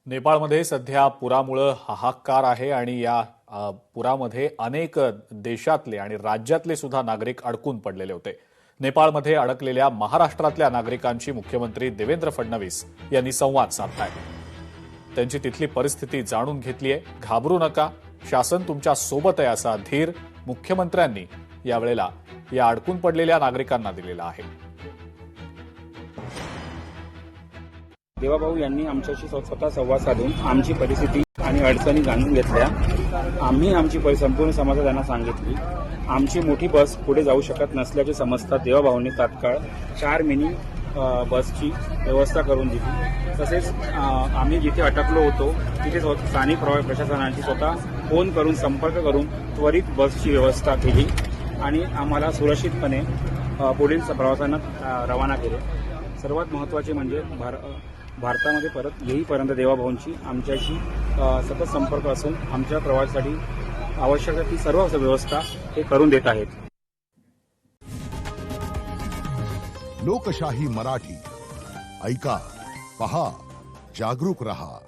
नेपाळमध्ये सध्या पुरामुळे हाहाकार आहे आणि या पुरामध्ये अनेक देशातले आणि राज्यातले सुद्धा नागरिक अडकून पडलेले होते। नेपाळमध्ये अडकलेल्या महाराष्ट्रातल्या नागरिकांची मुख्यमंत्री देवेंद्र फडणवीस यांनी संवाद साधलाय। त्यांची तिथली परिस्थिती जाणून घेतली आहे। घाबरू नका, शासन तुमच्या सोबत आहे असा धीर मुख्यमंत्र्यांनी यावेळेला या अडकून पडलेल्या नागरिकांना दिलेला आहे। देवाभाऊ यांनी आमच्याशी स्वतः संवाद साधून आमची परिस्थिती आणि अडचणी जाणून घेतल्या। आम्ही आमची संपूर्ण समस्या त्यांना सांगितली। आमची मोठी बस पुढे जाऊ शकत नसल्याचे समजता देवाभाऊंनी तात्काळ 4 मिनी बसची व्यवस्था करून दिली। तसेच आम्ही जिथे अटकलो होतो तिथे स्थानिक प्रशासनाची स्वतः फोन करून संपर्क करून त्वरित बसची व्यवस्था केली आणि आम्हाला सुरक्षितपणे पुढील प्रवासांना रवाना केले। सर्वात महत्त्वाचे म्हणजे भारतामध्ये परत येईपर्यंत देवाभाऊंची आमच्याशी सतत संपर्क असून आमच्या प्रवासासाठी आवश्यक ती सर्व व्यवस्था हे करून देत आहेत। लोकशाही मराठी ऐका, पहा, जागरूक रहा।